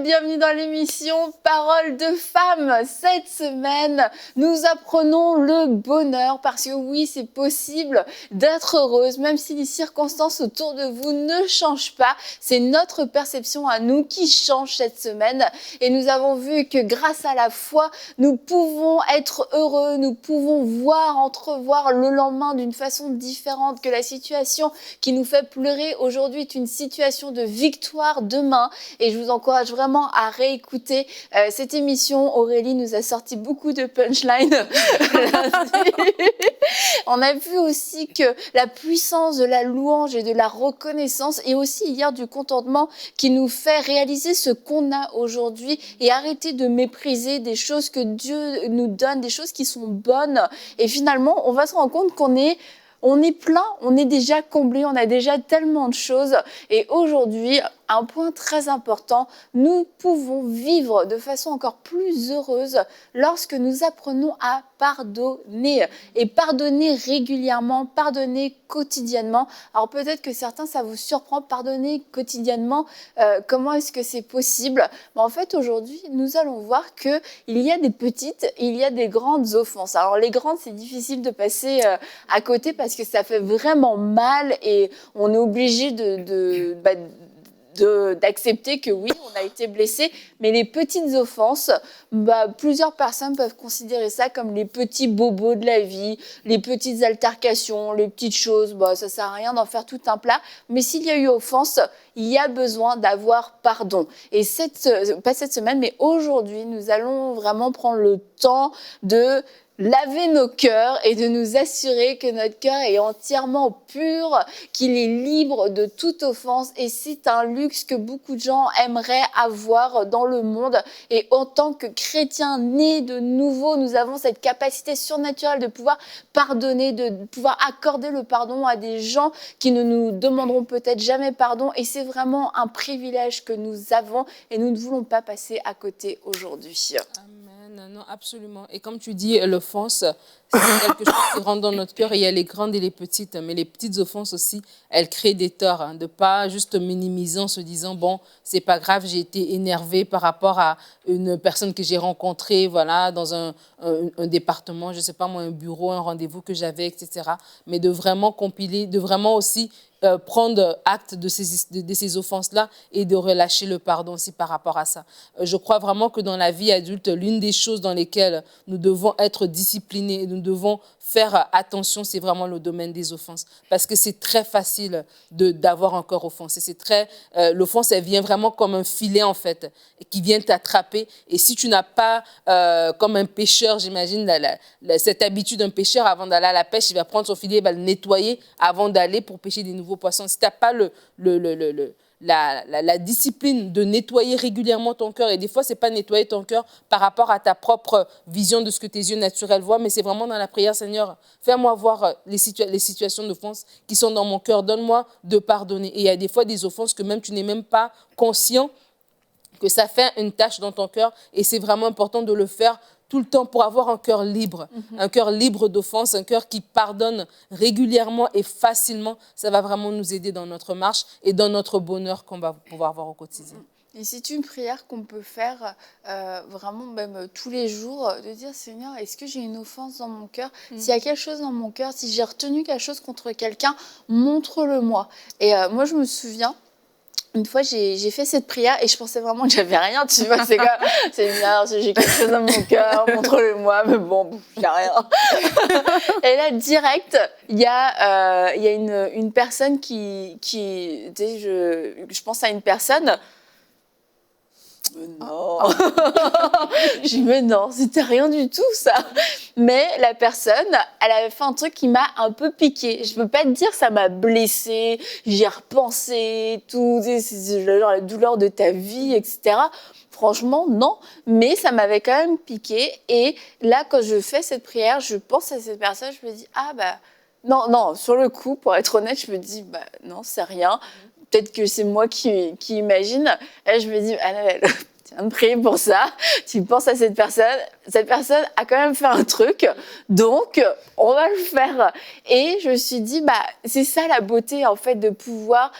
bienvenue dans l'émission Paroles de femmes. Cette semaine, nous apprenons le bonheur parce que oui, c'est possible d'être heureuse même si les circonstances autour de vous ne changent pas. C'est notre perception à nous qui change cette semaine et nous avons vu que grâce à la foi, nous pouvons être heureux, nous pouvons entrevoir le lendemain d'une façon différente, que la situation qui nous fait pleurer aujourd'hui est une situation de victoire demain. Et je vous encourage vraiment à réécouter cette émission. Aurélie nous a sorti beaucoup de punchlines. On a vu aussi que la puissance de la louange et de la reconnaissance et aussi hier du contentement qui nous fait réaliser ce qu'on a aujourd'hui et arrêter de mépriser des choses que Dieu nous donne, des choses qui sont bonnes. Et finalement, on va se rendre compte qu'on est plein, on est déjà comblé, on a déjà tellement de choses. Et aujourd'hui, un point très important, nous pouvons vivre de façon encore plus heureuse lorsque nous apprenons à pardonner. Et pardonner régulièrement, pardonner quotidiennement. Alors peut-être que certains, ça vous surprend, pardonner quotidiennement, comment est-ce que c'est possible? Mais en fait, aujourd'hui, nous allons voir qu'il y a des petites, il y a des grandes offenses. Alors les grandes, c'est difficile de passer à côté parce que ça fait vraiment mal et on est obligé d'accepter que oui, on a été blessé, mais les petites offenses, plusieurs personnes peuvent considérer ça comme les petits bobos de la vie, les petites altercations, les petites choses, ça sert à rien d'en faire tout un plat, mais s'il y a eu offense, il y a besoin d'avoir pardon. Et pas cette semaine, mais aujourd'hui, nous allons vraiment prendre le temps de laver nos cœurs et de nous assurer que notre cœur est entièrement pur, qu'il est libre de toute offense. Et c'est un luxe que beaucoup de gens aimeraient avoir dans le monde. Et en tant que chrétiens nés de nouveau, nous avons cette capacité surnaturelle de pouvoir pardonner, de pouvoir accorder le pardon à des gens qui ne nous demanderont peut-être jamais pardon. Et c'est vraiment un privilège que nous avons et nous ne voulons pas passer à côté aujourd'hui. Non, absolument. Et comme tu dis, l'offense, c'est quelque chose qui rentre dans notre cœur. Et il y a les grandes et les petites. Mais les petites offenses aussi, elles créent des torts. De ne pas juste minimiser en se disant, bon, c'est pas grave, j'ai été énervée par rapport à une personne que j'ai rencontrée, voilà, dans un département, je sais pas moi, un bureau, un rendez-vous que j'avais, etc. Mais de vraiment compiler, de vraiment aussi prendre acte de ces offenses-là et de relâcher le pardon aussi par rapport à ça. Je crois vraiment que dans la vie adulte, l'une des choses dans lesquelles nous devons être disciplinés et nous devons faire attention, c'est vraiment le domaine des offenses. Parce que c'est très facile d'avoir un cœur offensé. L'offense, elle vient vraiment comme un filet, en fait, qui vient t'attraper. Et si tu n'as pas, comme un pêcheur, j'imagine, cette habitude d'un pêcheur, avant d'aller à la pêche, il va prendre son filet, il va le nettoyer avant d'aller pour pêcher des nouveaux poissons. Si tu n'as pas la discipline de nettoyer régulièrement ton cœur, et des fois, ce n'est pas nettoyer ton cœur par rapport à ta propre vision de ce que tes yeux naturels voient, mais c'est vraiment dans la prière, Seigneur, fais-moi voir les situations d'offense qui sont dans mon cœur, donne-moi de pardonner. Et il y a des fois des offenses que même tu n'es même pas conscient que ça fait une tâche dans ton cœur, et c'est vraiment important de le faire tout le temps pour avoir un cœur libre, un cœur libre d'offense, un cœur qui pardonne régulièrement et facilement. Ça va vraiment nous aider dans notre marche et dans notre bonheur qu'on va pouvoir avoir au quotidien. Et c'est une prière qu'on peut faire vraiment même tous les jours, de dire Seigneur, est-ce que j'ai une offense dans mon cœur? S'il y a quelque chose dans mon cœur, si j'ai retenu quelque chose contre quelqu'un, montre-le-moi. Et moi, je me souviens, une fois, j'ai fait cette prière et je pensais vraiment que j'avais rien, tu vois, c'est quoi? Seigneur, si j'ai quelque chose dans mon cœur, montre-le-moi, mais bon, j'ai rien. Et là, direct, il y a une personne qui tu sais, je pense à une personne. Non. Je dis, mais non, c'était rien du tout, ça. Mais la personne, elle avait fait un truc qui m'a un peu piqué. Je peux pas te dire, ça m'a blessée, j'y ai repensé, tout, c'est genre la douleur de ta vie, etc. Franchement, non. Mais ça m'avait quand même piqué. Et là, quand je fais cette prière, je pense à cette personne, je me dis, non, sur le coup, pour être honnête, je me dis, non, c'est rien. Peut-être que c'est moi qui imagine. Et je me dis, Annabelle, viens de prier pour ça, tu penses à cette personne a quand même fait un truc, donc on va le faire. Et je me suis dit, c'est ça la beauté en fait de pouvoir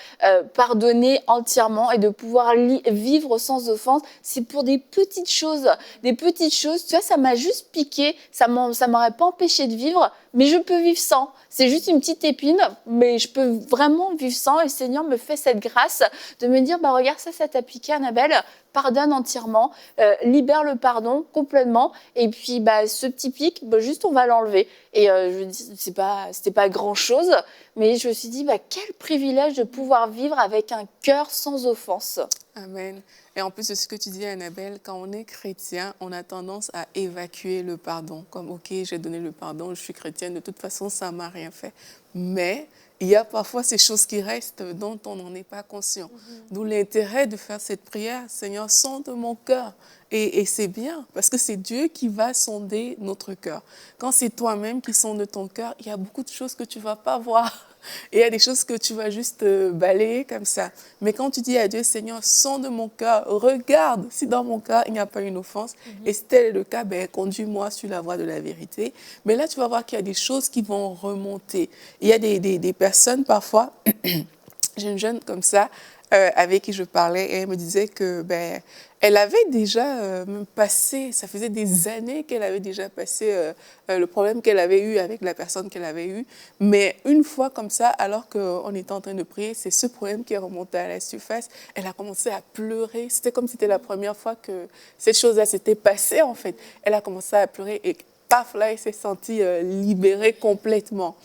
pardonner entièrement et de pouvoir vivre sans offense. C'est pour des petites choses, tu vois, ça m'a juste piqué, ça m'aurait pas empêché de vivre, mais je peux vivre sans. C'est juste une petite épine, mais je peux vraiment vivre sans. Et le Seigneur me fait cette grâce de me dire, regarde, ça t'a piqué, Annabelle, pardonne entièrement, libère le pardon complètement. Et puis, ce petit pic, juste on va l'enlever. Et je me dis, c'était pas grand-chose, mais je me suis dit, quel privilège de pouvoir vivre avec un cœur sans offense. Amen. Et en plus de ce que tu dis, Annabelle, quand on est chrétien, on a tendance à évacuer le pardon. Comme, OK, j'ai donné le pardon, je suis chrétienne, de toute façon, ça ne m'a rien fait. Mais il y a parfois ces choses qui restent dont on n'en est pas conscient. D'où l'intérêt de faire cette prière, Seigneur, sonde mon cœur. Et c'est bien, parce que c'est Dieu qui va sonder notre cœur. Quand c'est toi-même qui sonde ton cœur, il y a beaucoup de choses que tu ne vas pas voir. Et il y a des choses que tu vas juste balayer comme ça. Mais quand tu dis à Dieu, Seigneur, sonde mon cœur, regarde si dans mon cœur, il n'y a pas une offense. Et si tel est le cas, conduis-moi sur la voie de la vérité. Mais là, tu vas voir qu'il y a des choses qui vont remonter. Il y a des personnes, parfois, j'ai une jeune comme ça, avec qui je parlais, et elle me disait que elle avait déjà passé, ça faisait des années qu'elle avait déjà passé le problème qu'elle avait eu avec la personne qu'elle avait eue. Mais une fois comme ça, alors qu'on était en train de prier, c'est ce problème qui est remonté à la surface. Elle a commencé à pleurer. C'était comme si c'était la première fois que cette chose-là s'était passée, en fait. Elle a commencé à pleurer et paf, là, elle s'est sentie libérée complètement.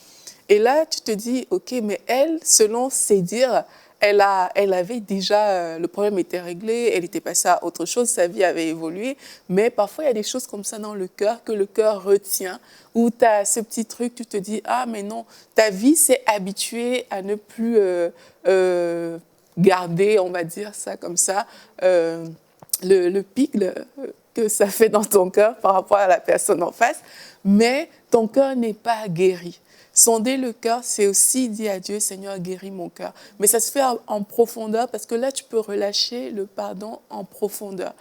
Et là, tu te dis, OK, mais elle, selon ses dires, elle avait déjà, le problème était réglé, elle était passée à autre chose, sa vie avait évolué. Mais parfois, il y a des choses comme ça dans le cœur que le cœur retient, où tu as ce petit truc, tu te dis, ah, mais non, ta vie s'est habituée à ne plus garder, on va dire ça comme ça, le pic que ça fait dans ton cœur par rapport à la personne en face. Mais ton cœur n'est pas guéri. Sonder le cœur, c'est aussi dire à Dieu, Seigneur, guéris mon cœur. Mais ça se fait en profondeur parce que là, tu peux relâcher le pardon en profondeur.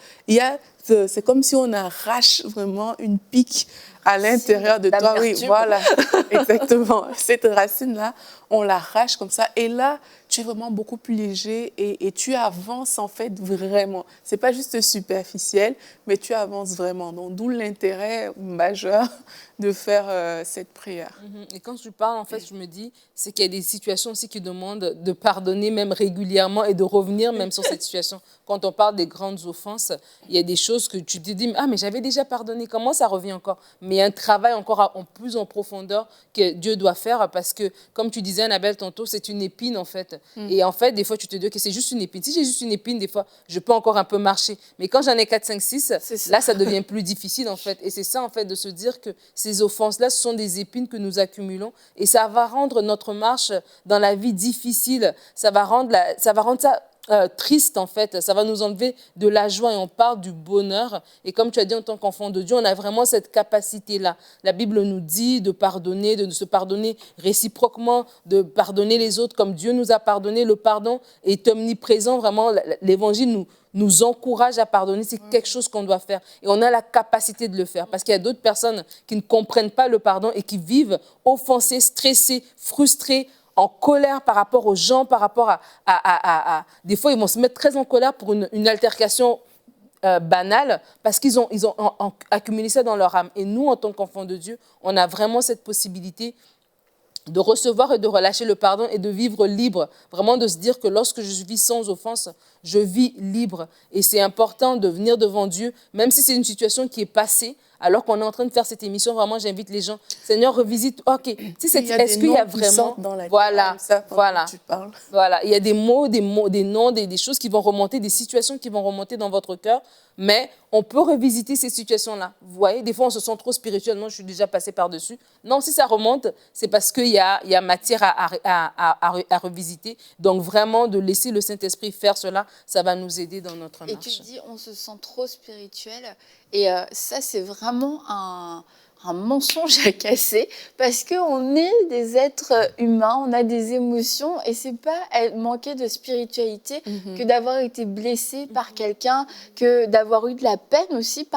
C'est comme si on arrache vraiment une pique à l'intérieur de toi. Oui, voilà, exactement. Cette racine-là, on l'arrache comme ça. Et là, tu es vraiment beaucoup plus léger et tu avances en fait vraiment. Ce n'est pas juste superficiel, mais tu avances vraiment. Donc, d'où l'intérêt majeur de faire cette prière. Et quand tu parles, en fait, je me dis, c'est qu'il y a des situations aussi qui demandent de pardonner même régulièrement et de revenir même sur cette situation. Quand on parle des grandes offenses, il y a des choses que tu te dis, ah, mais j'avais déjà pardonné, comment ça revient encore? Mais il y a un travail encore plus en profondeur que Dieu doit faire parce que, comme tu disais, Annabelle, tantôt, c'est une épine, en fait. Et en fait, des fois, tu te dis que c'est juste une épine. Si j'ai juste une épine, des fois, je peux encore un peu marcher. Mais quand j'en ai 4, 5, 6, là, ça devient plus difficile, en fait. Et c'est ça, en fait, de se dire que ces offenses-là, ce sont des épines que nous accumulons et ça va rendre notre marche dans la vie difficile. Ça va rendre ça triste, en fait. Ça va nous enlever de la joie et on parle du bonheur. Et comme tu as dit, en tant qu'enfant de Dieu, on a vraiment cette capacité-là. La Bible nous dit de pardonner, de se pardonner réciproquement, de pardonner les autres comme Dieu nous a pardonné. Le pardon est omniprésent. Vraiment, l'Évangile nous encourage à pardonner. C'est quelque chose qu'on doit faire. Et on a la capacité de le faire. Parce qu'il y a d'autres personnes qui ne comprennent pas le pardon et qui vivent offensées, stressées, frustrées, en colère par rapport aux gens, par rapport Des fois, ils vont se mettre très en colère pour une altercation banale parce qu'ils ont accumulé ça dans leur âme. Et nous, en tant qu'enfants de Dieu, on a vraiment cette possibilité de recevoir et de relâcher le pardon et de vivre libre. Vraiment de se dire que lorsque je vis sans offense, je vis libre. Et c'est important de venir devant Dieu, même si c'est une situation qui est passée, alors qu'on est en train de faire cette émission, vraiment, j'invite les gens. Seigneur, revisite. OK. Est-ce qu'il y a vraiment... Voilà. Tu parles. Voilà. Il y a des mots, des noms, des choses qui vont remonter, des situations qui vont remonter dans votre cœur. Mais on peut revisiter ces situations-là. Vous voyez, des fois, on se sent trop spirituel. Non, je suis déjà passé par-dessus. Non, si ça remonte, c'est parce qu'il y a matière à revisiter. Donc, vraiment, de laisser le Saint-Esprit faire cela, ça va nous aider dans notre marche. Et tu dis, on se sent trop spirituel. Et ça, c'est vraiment un un mensonge à casser parce qu'on est des êtres humains, on a des émotions et c'est pas manquer de spiritualité que d'avoir été blessé par quelqu'un, que d'avoir eu de la peine aussi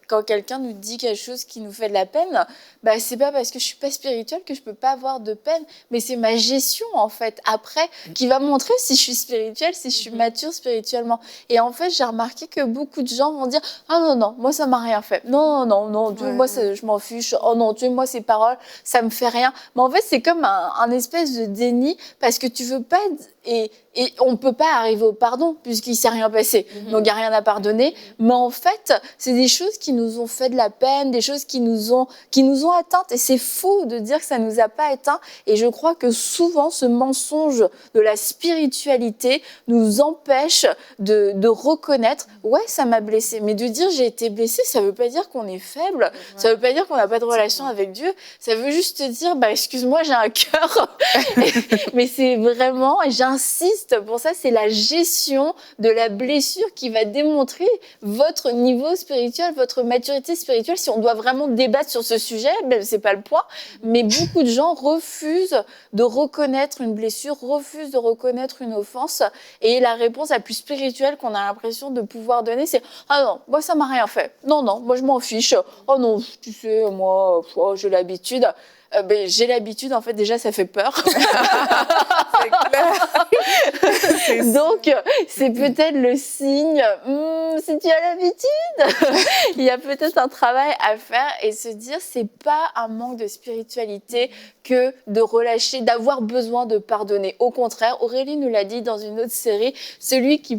quand quelqu'un nous dit quelque chose qui nous fait de la peine. Bah, c'est pas parce que je suis pas spirituelle que je peux pas avoir de peine, mais c'est ma gestion en fait après qui va montrer si je suis spirituelle, si je suis mature spirituellement. Et en fait, j'ai remarqué que beaucoup de gens vont dire ah non non, moi ça m'a rien fait. Non non non, Dieu, moi je m'en fiche. Oh non, Dieu, moi ces paroles, ça me fait rien. Mais en fait, c'est comme un espèce de déni parce que tu veux pas et on ne peut pas arriver au pardon puisqu'il ne s'est rien passé. Donc, il n'y a rien à pardonner. Mais en fait, c'est des choses qui nous ont fait de la peine, des choses qui nous ont atteintes. Et c'est faux de dire que ça ne nous a pas atteints. Et je crois que souvent, ce mensonge de la spiritualité nous empêche de reconnaître « Ouais, ça m'a blessé ». Mais de dire « J'ai été blessé », ça ne veut pas dire qu'on est faible. Ça ne veut pas dire qu'on n'a pas de relation avec Dieu. Ça veut juste dire « Excuse-moi, j'ai un cœur. » Mais c'est vraiment... Et j'insiste pour ça, c'est la gestion de la blessure qui va démontrer votre niveau spirituel, votre maturité spirituelle. Si on doit vraiment débattre sur ce sujet, c'est pas le point. Mais beaucoup de gens refusent de reconnaître une blessure, refusent de reconnaître une offense. Et la réponse la plus spirituelle qu'on a l'impression de pouvoir donner, c'est « Ah non, moi ça m'a rien fait. Non, non, moi je m'en fiche. Oh non, tu sais, moi, j'ai l'habitude. » J'ai l'habitude, en fait, déjà, ça fait peur. C'est clair. Donc, c'est peut-être le signe, si tu as l'habitude, il y a peut-être un travail à faire et se dire, c'est pas un manque de spiritualité que de relâcher, d'avoir besoin de pardonner. Au contraire, Aurélie nous l'a dit dans une autre série, celui qui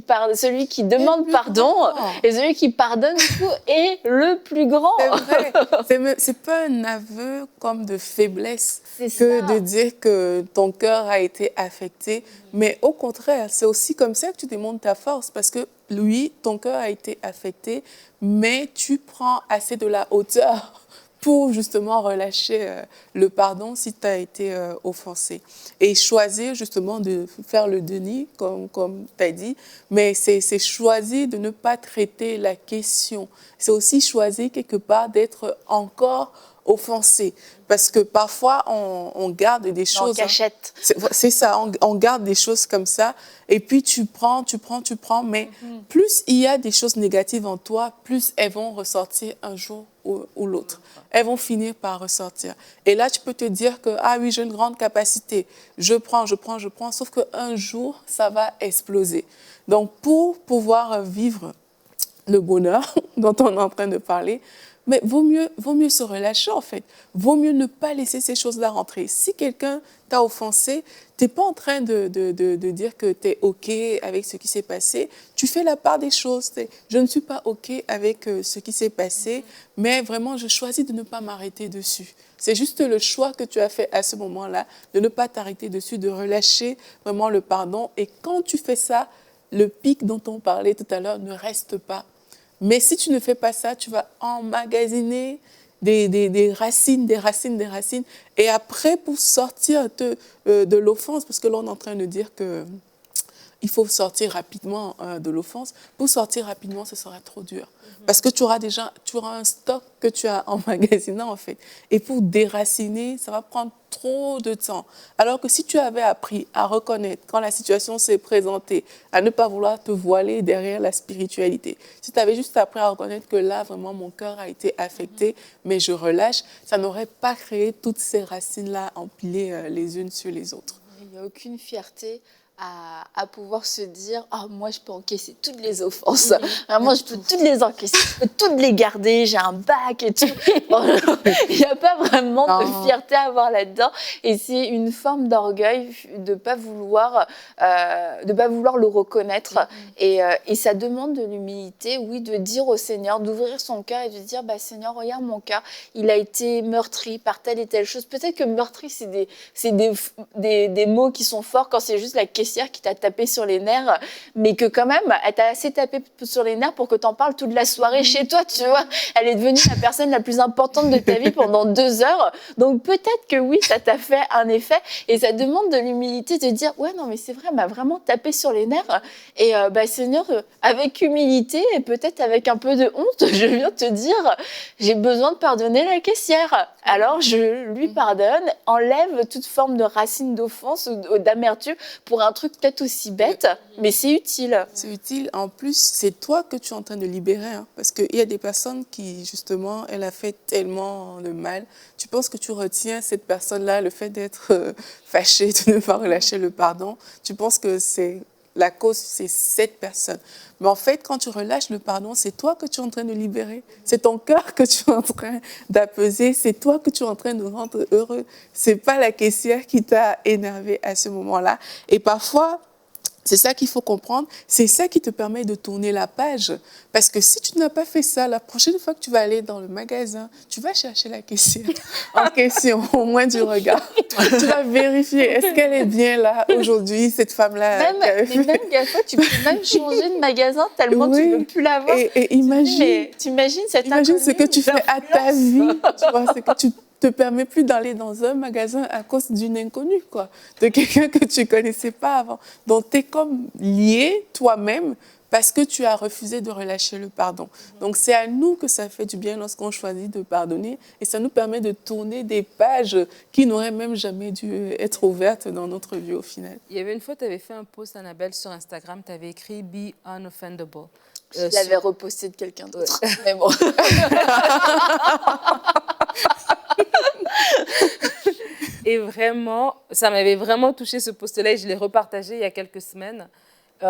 demande pardon et celui qui pardonne, du coup, est le plus grand. C'est vrai. C'est pas un aveu comme de faiblesse que ça. De dire que ton cœur a été affecté, mais au contraire, c'est aussi comme ça que tu démontres ta force parce que lui, ton cœur a été affecté, mais tu prends assez de la hauteur pour justement relâcher le pardon si tu as été offensé. Et choisir justement de faire le déni, comme tu as dit, mais c'est choisir de ne pas traiter la question. C'est aussi choisir quelque part d'être encore offensé. Parce que parfois, on garde des choses... En cachette. C'est ça, on garde des choses comme ça. Et puis, tu prends, mais plus il y a des choses négatives en toi, plus elles vont ressortir un jour ou l'autre. Elles vont finir par ressortir. Et là, tu peux te dire que, ah oui, j'ai une grande capacité. Je prends, sauf qu'un jour, ça va exploser. Donc, pour pouvoir vivre le bonheur dont on est en train de parler, mais vaut mieux se relâcher, en fait. Vaut mieux ne pas laisser ces choses-là rentrer. Si quelqu'un t'a offensé, tu n'es pas en train de dire que tu es OK avec ce qui s'est passé. Tu fais la part des choses. Je ne suis pas OK avec ce qui s'est passé, mais vraiment, je choisis de ne pas m'arrêter dessus. C'est juste le choix que tu as fait à ce moment-là, de ne pas t'arrêter dessus, de relâcher vraiment le pardon. Et quand tu fais ça, le pic dont on parlait tout à l'heure ne reste pas. Mais si tu ne fais pas ça, tu vas emmagasiner des racines. Et après, pour sortir de l'offense, parce que là, on est en train de dire qu'il faut sortir rapidement de l'offense. Pour sortir rapidement, ce sera trop dur. Parce que tu auras un stock que tu as emmagasiné, en fait. Et pour déraciner, ça va prendre trop de temps. Alors que si tu avais appris à reconnaître quand la situation s'est présentée, à ne pas vouloir te voiler derrière la spiritualité, si tu avais juste appris à reconnaître que là, vraiment, mon cœur a été affecté, mais je relâche, ça n'aurait pas créé toutes ces racines-là empilées les unes sur les autres. Il n'y a aucune fierté à pouvoir se dire « Ah, moi, je peux encaisser toutes les offenses. Vraiment, je peux toutes les encaisser. Je peux toutes les garder. J'ai un bac et tout. » Il n'y a pas vraiment de fierté à avoir là-dedans. Et c'est une forme d'orgueil de ne pas vouloir le reconnaître. Et ça demande de l'humilité, oui, de dire au Seigneur, d'ouvrir son cœur et de dire « Seigneur, regarde mon cœur. Il a été meurtri par telle et telle chose. » Peut-être que meurtri, c'est des mots qui sont forts quand c'est juste la question caissière qui t'a tapé sur les nerfs, mais que quand même, elle t'a assez tapé sur les nerfs pour que t'en parles toute la soirée chez toi, tu vois. Elle est devenue la personne la plus importante de ta vie pendant 2 heures. Donc peut-être que oui, ça t'a fait un effet et ça demande de l'humilité de dire, ouais, non, mais c'est vrai, elle m'a vraiment tapé sur les nerfs. Et Seigneur, avec humilité et peut-être avec un peu de honte, je viens te dire, j'ai besoin de pardonner la caissière. Alors je lui pardonne, enlève toute forme de racine d'offense ou d'amertume pour un truc peut-être aussi bête, mais c'est utile. C'est utile. En plus, c'est toi que tu es en train de libérer. Hein, parce qu'il y a des personnes qui, justement, elle a fait tellement de mal. Tu penses que tu retiens cette personne-là, le fait d'être fâchée, de ne pas relâcher le pardon. Tu penses que c'est la cause, c'est cette personne. Mais en fait, quand tu relâches le pardon, c'est toi que tu es en train de libérer. C'est ton cœur que tu es en train d'apaiser. C'est toi que tu es en train de rendre heureux. C'est pas la caissière qui t'a énervé à ce moment-là. Et parfois, c'est ça qu'il faut comprendre. C'est ça qui te permet de tourner la page. Parce que si tu n'as pas fait ça, la prochaine fois que tu vas aller dans le magasin, tu vas chercher la caissière en question, au moins du regard. Tu vas vérifier, est-ce qu'elle est bien là aujourd'hui, cette femme-là? Même fois, tu peux même changer de magasin tellement tu ne veux plus la voir. Et imagine, t'imagines cette imagine ce que tu fais à ta vie. Tu vois, c'est que tu te permets plus d'aller dans un magasin à cause d'une inconnue, quoi, de quelqu'un que tu connaissais pas avant. Donc, tu es comme lié toi-même parce que tu as refusé de relâcher le pardon. Donc, c'est à nous que ça fait du bien lorsqu'on choisit de pardonner et ça nous permet de tourner des pages qui n'auraient même jamais dû être ouvertes dans notre vie au final. Il y avait une fois, tu avais fait un post, Annabelle, sur Instagram, tu avais écrit « Be unoffendable ». Je l'avais reposté de quelqu'un d'autre. Ouais. Mais bon. Et vraiment, ça m'avait vraiment touché ce post-là et je l'ai repartagé il y a quelques semaines.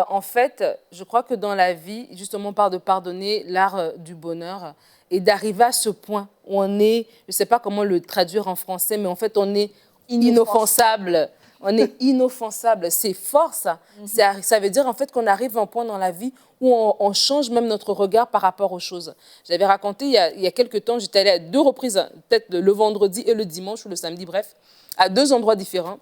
En fait, je crois que dans la vie, justement, on parle de pardonner, l'art du bonheur, et d'arriver à ce point où on est, je ne sais pas comment le traduire en français, mais en fait, on est inoffensable. On est inoffensable. C'est fort, ça. Ça veut dire, en fait, qu'on arrive à un point dans la vie où on change même notre regard par rapport aux choses. J'avais raconté, il y a quelques temps, j'étais allée à 2 reprises, peut-être le vendredi et le dimanche, ou le samedi, bref, à 2 endroits différents.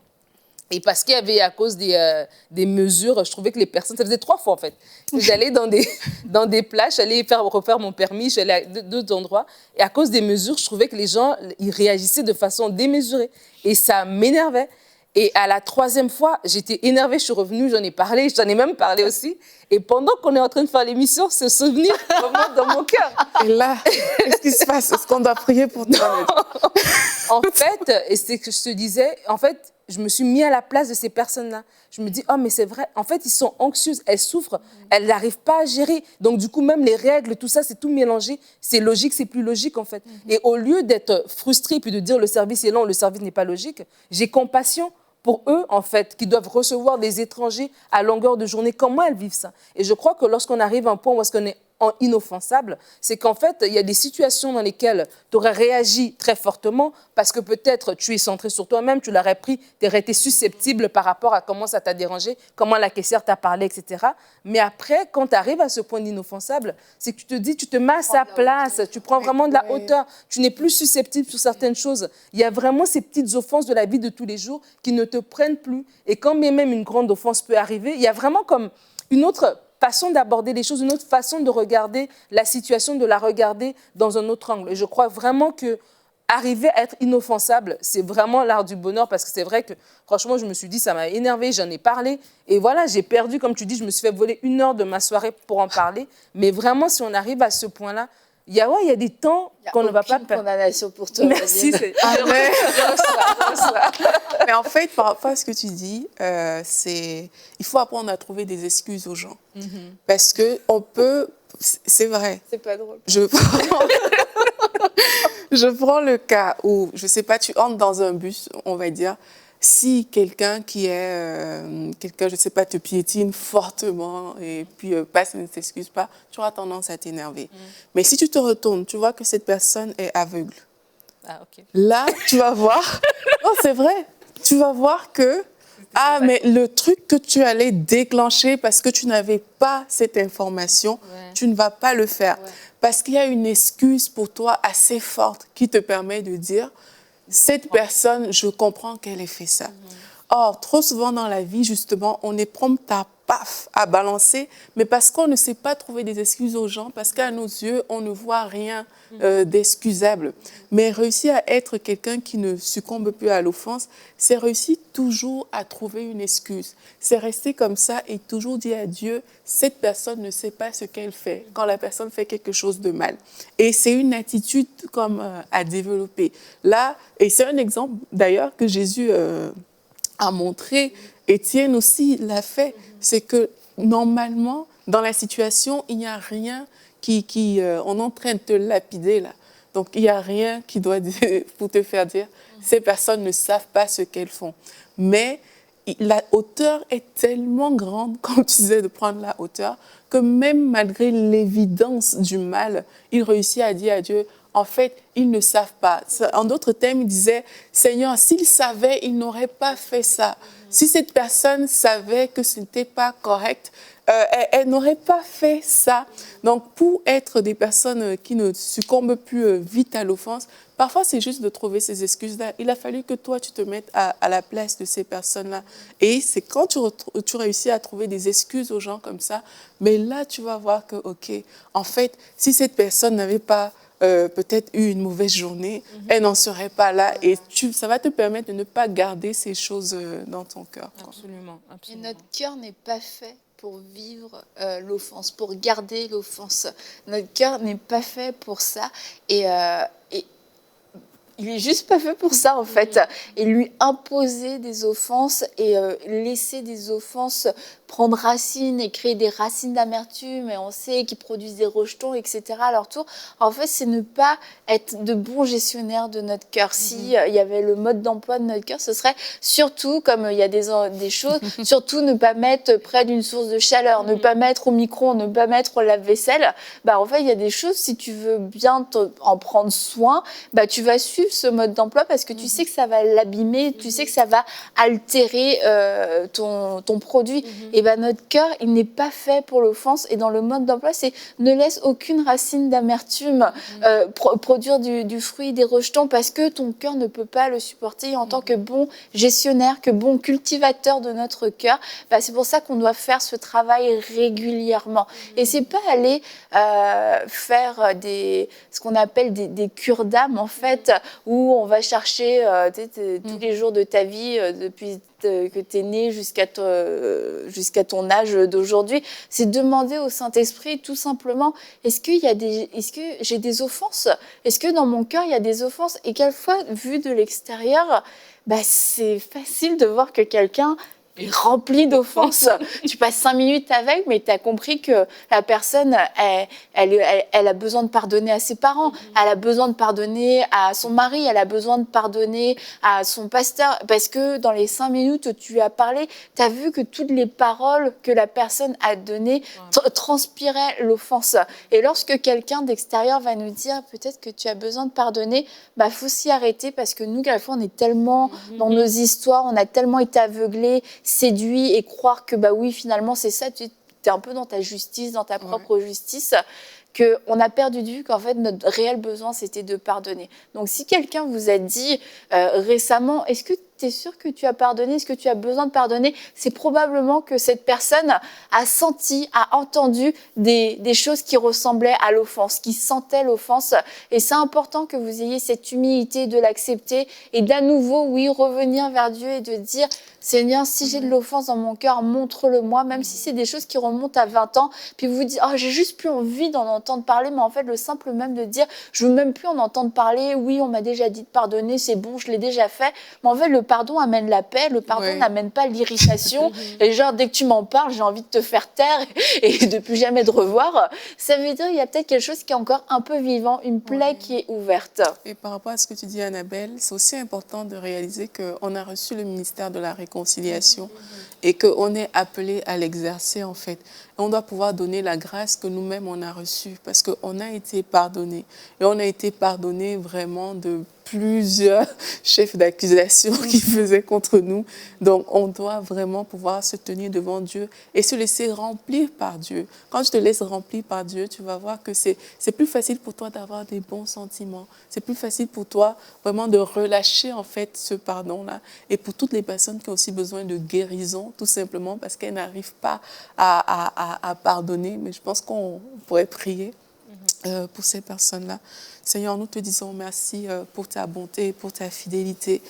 Et parce qu'il y avait, à cause des mesures, je trouvais que les personnes, ça faisait 3 fois en fait. J'allais dans des plages, j'allais refaire mon permis, j'allais à 2 endroits. Et à cause des mesures, je trouvais que les gens, ils réagissaient de façon démesurée. Et ça m'énervait. Et à la 3e fois, j'étais énervée, je suis revenue, j'en ai même parlé aussi. Et pendant qu'on est en train de faire l'émission, ce souvenir remonte dans mon cœur. Et là, qu'est-ce qui se passe? Est-ce qu'on doit prier pour toi? En fait, et c'est que je te disais, en fait, je me suis mis à la place de ces personnes-là. Je me dis, oh, mais c'est vrai. En fait, ils sont anxieuses, elles souffrent, elles n'arrivent pas à gérer. Donc, du coup, même les règles, tout ça, c'est tout mélangé. C'est logique, c'est plus logique, en fait. Et au lieu d'être frustrée puis de dire le service est lent, le service n'est pas logique, j'ai compassion pour eux, en fait, qui doivent recevoir des étrangers à longueur de journée. Comment elles vivent ça? Et je crois que lorsqu'on arrive à un point où est-ce qu'on est inoffensable, c'est qu'en fait, il y a des situations dans lesquelles tu aurais réagi très fortement parce que peut-être tu es centré sur toi-même, tu l'aurais pris, tu aurais été susceptible par rapport à comment ça t'a dérangé, comment la caissière t'a parlé, etc. Mais après, quand tu arrives à ce point d'inoffensable, c'est que tu te dis, tu te mets à sa place, tu prends vraiment de la hauteur, tu n'es plus susceptible sur certaines choses. Il y a vraiment ces petites offenses de la vie de tous les jours qui ne te prennent plus. Et quand même une grande offense peut arriver, il y a vraiment comme une autre façon d'aborder les choses, une autre façon de regarder la situation, de la regarder dans un autre angle. Et je crois vraiment que arriver à être inoffensable, c'est vraiment l'art du bonheur parce que c'est vrai que, franchement, je me suis dit, ça m'a énervé, j'en ai parlé. Et voilà, j'ai perdu, comme tu dis, je me suis fait voler 1 heure de ma soirée pour en parler. Mais vraiment, si on arrive à ce point-là, il y a des temps qu'on ne va pas perdre. Condamnation pour toi. Merci. Mais en fait, par rapport à ce que tu dis, il faut apprendre à trouver des excuses aux gens. Parce que on peut, c'est vrai. C'est pas drôle. Je prends le cas où, je sais pas, tu entres dans un bus, on va dire, si quelqu'un je sais pas, te piétine fortement et puis passe et ne s'excuse pas, tu auras tendance à t'énerver. Mais si tu te retournes, tu vois que cette personne est aveugle. Ah, ok. Là, tu vas voir, non, c'est vrai, tu vas voir que, mais le truc que tu allais déclencher parce que tu n'avais pas cette information, tu ne vas pas le faire. Ouais. Parce qu'il y a une excuse pour toi assez forte qui te permet de dire, cette personne, je comprends qu'elle ait fait ça. Or, trop souvent dans la vie, justement, on est prompt à paf, à balancer, mais parce qu'on ne sait pas trouver des excuses aux gens, parce qu'à nos yeux, on ne voit rien d'excusable. Mais réussir à être quelqu'un qui ne succombe plus à l'offense, c'est réussir toujours à trouver une excuse. C'est rester comme ça et toujours dire à Dieu, cette personne ne sait pas ce qu'elle fait quand la personne fait quelque chose de mal. Et c'est une attitude comme à développer. Là, et c'est un exemple d'ailleurs que Jésus a montré, Étienne aussi l'a fait, c'est que normalement, dans la situation, il n'y a rien on est en train de te lapider là. Donc, il n'y a rien qui doit dire, pour te faire dire, ces personnes ne savent pas ce qu'elles font. Mais la hauteur est tellement grande, comme tu disais, de prendre la hauteur, que même malgré l'évidence du mal, il réussit à dire à Dieu, en fait, ils ne savent pas. En d'autres termes, il disait, Seigneur, s'ils savaient, ils n'auraient pas fait ça. Si cette personne savait que ce n'était pas correct, elle n'aurait pas fait ça. Donc, pour être des personnes qui ne succombent plus vite à l'offense, parfois, c'est juste de trouver ces excuses-là. Il a fallu que toi, tu te mettes à la place de ces personnes-là. Et c'est quand tu réussis à trouver des excuses aux gens comme ça, mais là, tu vas voir que, OK, en fait, si cette personne n'avait pas peut-être eu une mauvaise journée, elle n'en serait pas là. Et ça va te permettre de ne pas garder ces choses dans ton cœur. Absolument, Et absolument. notre cœur n'est pas fait pour vivre l'offense, pour garder l'offense. Notre cœur n'est pas fait pour ça. Et il est juste pas fait pour ça, en fait. Et lui imposer des offenses et laisser des offenses prendre racine et créer des racines d'amertume, et on sait qu'ils produisent des rejetons, etc. à leur tour. En fait, c'est ne pas être de bons gestionnaires de notre cœur. Si il y avait le mode d'emploi de notre cœur, ce serait surtout, comme il y a des choses, surtout ne pas mettre près d'une source de chaleur, ne pas mettre au micro, ne pas mettre au lave-vaisselle. Bah, en fait, il y a des choses, si tu veux bien en prendre soin, bah, tu vas suivre ce mode d'emploi parce que tu sais que ça va l'abîmer, tu sais que ça va altérer ton produit. Et ben, notre cœur, il n'est pas fait pour l'offense. Et dans le mode d'emploi, c'est ne laisse aucune racine d'amertume produire du fruit des rejetons parce que ton cœur ne peut pas le supporter. En tant que bon gestionnaire, que bon cultivateur de notre cœur, bah, c'est pour ça qu'on doit faire ce travail régulièrement. Et c'est pas aller faire ce qu'on appelle des cures d'âme, en fait, où on va chercher tous les jours de ta vie depuis que tu es né jusqu'à ton âge d'aujourd'hui. C'est demander au Saint-Esprit tout simplement, est-ce que j'ai des offenses? Est-ce que dans mon cœur, il y a des offenses? Et quelquefois, vu de l'extérieur, bah, c'est facile de voir que quelqu'un est rempli d'offenses. Tu passes 5 minutes avec, mais tu as compris que la personne, elle a besoin de pardonner à ses parents, elle a besoin de pardonner à son mari, elle a besoin de pardonner à son pasteur, parce que dans les 5 minutes où tu lui as parlé, tu as vu que toutes les paroles que la personne a données transpiraient l'offense. Et lorsque quelqu'un d'extérieur va nous dire peut-être que tu as besoin de pardonner, bah, faut s'y arrêter, parce que nous, quelquefois, on est tellement dans nos histoires, on a tellement été aveuglés, séduit, et croire que bah oui, finalement c'est ça, tu es un peu dans ta justice, dans ta propre justice, qu'on a perdu de vue qu'en fait notre réel besoin c'était de pardonner. Donc si quelqu'un vous a dit récemment, est-ce que tu es sûr que tu as pardonné, est-ce que tu as besoin de pardonner, c'est probablement que cette personne a senti, a entendu des choses qui ressemblaient à l'offense, qui sentaient l'offense. Et c'est important que vous ayez cette humilité de l'accepter et d'à nouveau, oui, revenir vers Dieu et de dire, Seigneur, si j'ai de l'offense dans mon cœur, montre-le-moi, même si c'est des choses qui remontent à 20 ans, puis vous dites, oh, j'ai juste plus envie d'en entendre parler, mais en fait, le simple même de dire, je veux même plus en entendre parler, oui, on m'a déjà dit de pardonner, c'est bon, je l'ai déjà fait, mais en fait, le pardon amène la paix, le pardon n'amène pas l'irritation, et genre, dès que tu m'en parles, j'ai envie de te faire taire et de plus jamais te revoir. Ça veut dire qu'il y a peut-être quelque chose qui est encore un peu vivant, une plaie qui est ouverte. Et par rapport à ce que tu dis, Annabelle, c'est aussi important de réaliser qu'on a reçu le ministère de la réconciliation et qu'on est appelé à l'exercer, en fait. Et on doit pouvoir donner la grâce que nous-mêmes, on a reçue parce qu'on a été pardonné. Et on a été pardonné vraiment de plusieurs chefs d'accusation qui faisaient contre nous. Donc, on doit vraiment pouvoir se tenir devant Dieu et se laisser remplir par Dieu. Quand tu te laisses remplir par Dieu, tu vas voir que c'est plus facile pour toi d'avoir des bons sentiments. C'est plus facile pour toi vraiment de relâcher en fait ce pardon-là. Et pour toutes les personnes qui ont aussi besoin de guérison, tout simplement parce qu'elles n'arrivent pas à pardonner. Mais je pense qu'on pourrait prier pour ces personnes-là. Seigneur, nous te disons merci pour ta bonté, pour ta fidélité.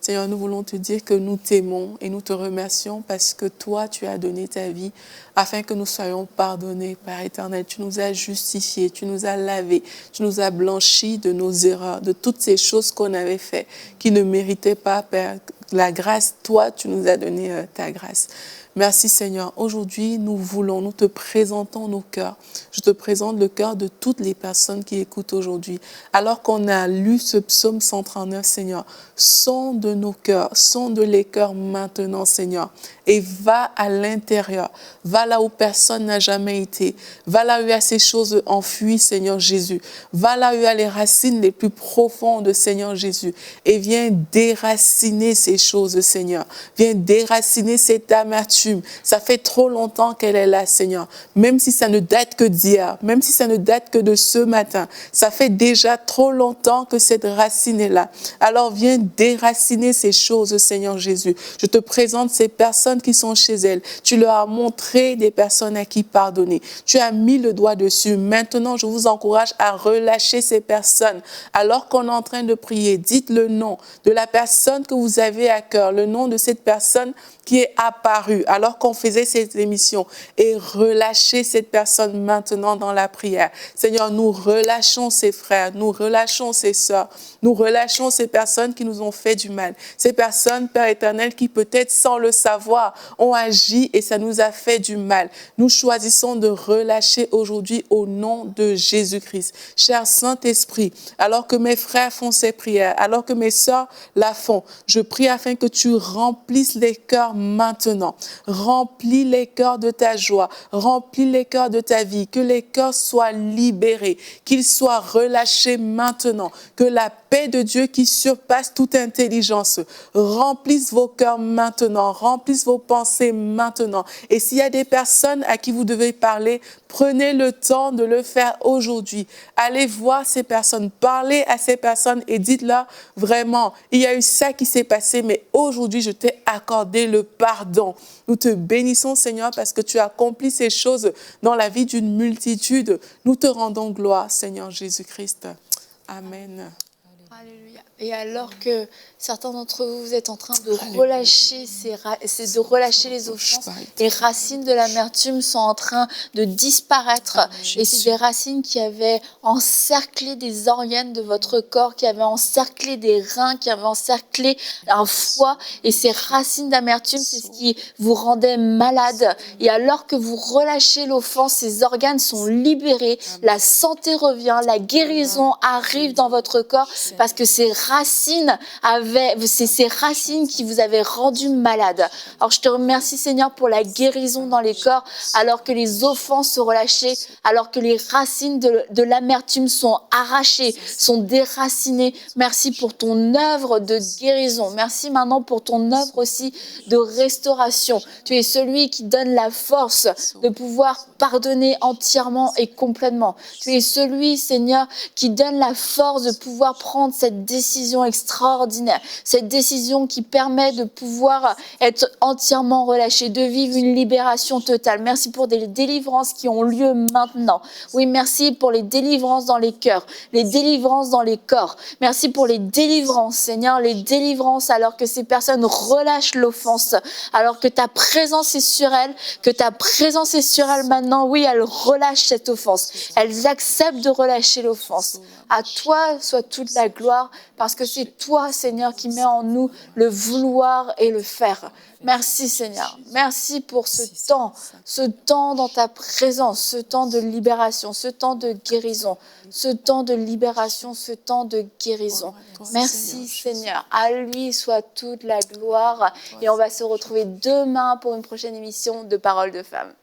Seigneur, nous voulons te dire que nous t'aimons et nous te remercions parce que toi, tu as donné ta vie afin que nous soyons pardonnés, Père éternel. Tu nous as justifiés, tu nous as lavés, tu nous as blanchis de nos erreurs, de toutes ces choses qu'on avait faites qui ne méritaient pas, Père. La grâce, toi, tu nous as donné ta grâce. Merci Seigneur. Aujourd'hui, nous te présentons nos cœurs. Je te présente le cœur de toutes les personnes qui écoutent aujourd'hui. Alors qu'on a lu ce psaume 139, Seigneur, sonde nos cœurs, sonde les cœurs maintenant, Seigneur. Et va à l'intérieur, va là où personne n'a jamais été, va là où il y a ces choses enfuies, Seigneur Jésus. Va là où il y a les racines les plus profondes, Seigneur Jésus. Et viens déraciner ces choses, Seigneur. Viens déraciner cette amertume. Ça fait trop longtemps qu'elle est là, Seigneur. Même si ça ne date que d'hier, même si ça ne date que de ce matin, ça fait déjà trop longtemps que cette racine est là. Alors viens déraciner ces choses, Seigneur Jésus. Je te présente ces personnes qui sont chez elles. Tu leur as montré des personnes à qui pardonner. Tu as mis le doigt dessus. Maintenant, je vous encourage à relâcher ces personnes. Alors qu'on est en train de prier, dites le nom de la personne que vous avez à cœur, le nom de cette personne qui est apparue alors qu'on faisait cette émission et relâchez cette personne maintenant dans la prière. Seigneur, nous relâchons ces frères, nous relâchons ces sœurs, nous relâchons ces personnes qui nous ont fait du mal. Ces personnes, Père éternel, qui peut-être sans le savoir ont agi et ça nous a fait du mal. Nous choisissons de relâcher aujourd'hui au nom de Jésus-Christ. Cher Saint-Esprit, alors que mes frères font ces prières, alors que mes sœurs la font, je prie afin que tu remplisses les cœurs maintenant. Remplis les cœurs de ta joie, remplis les cœurs de ta vie, que les cœurs soient libérés, qu'ils soient relâchés maintenant, que la paix de Dieu qui surpasse toute intelligence remplisse vos cœurs maintenant, remplisse vos pensées maintenant. Et s'il y a des personnes à qui vous devez parler, prenez le temps de le faire aujourd'hui. Allez voir ces personnes, parlez à ces personnes et dites-leur vraiment, il y a eu ça qui s'est passé, mais aujourd'hui, je t'ai accordé le pardon. Nous te bénissons, Seigneur, parce que tu as accompli ces choses dans la vie d'une multitude. Nous te rendons gloire, Seigneur Jésus-Christ. Amen. Alléluia. Et alors que certains d'entre vous, vous êtes en train de relâcher, de relâcher les offenses, les racines de l'amertume sont en train de disparaître. Et c'est des racines qui avaient encerclé des organes de votre corps, qui avaient encerclé des reins, qui avaient encerclé un foie. Et ces racines d'amertume, c'est ce qui vous rendait malade. Et alors que vous relâchez l'offense, ces organes sont libérés, la santé revient, la guérison arrive dans votre corps parce que ces racines c'est ces racines qui vous avaient rendu malade. Alors je te remercie Seigneur pour la guérison dans les corps, alors que les offenses sont relâchées, alors que les racines de l'amertume sont arrachées, sont déracinées. Merci pour ton œuvre de guérison. Merci maintenant pour ton œuvre aussi de restauration. Tu es celui qui donne la force de pouvoir pardonner entièrement et complètement. Tu es celui, Seigneur, qui donne la force de pouvoir prendre cette décision extraordinaire, cette décision qui permet de pouvoir être entièrement relâché, de vivre une libération totale. Merci pour des délivrances qui ont lieu maintenant. Oui, merci pour les délivrances dans les cœurs, les délivrances dans les corps. Merci pour les délivrances, Seigneur, les délivrances alors que ces personnes relâchent l'offense, alors que ta présence est sur elles, que ta présence est sur elles maintenant. Oui, elles relâchent cette offense. Elles acceptent de relâcher l'offense. À toi soit toute la gloire, parce que c'est toi, Seigneur, qui mets en nous le vouloir et le faire. Merci, Seigneur. Merci pour ce temps dans ta présence, ce temps de libération, ce temps de guérison, ce temps de libération, ce temps de guérison. Merci, Seigneur. À lui soit toute la gloire. Et on va se retrouver demain pour une prochaine émission de Paroles de Femmes.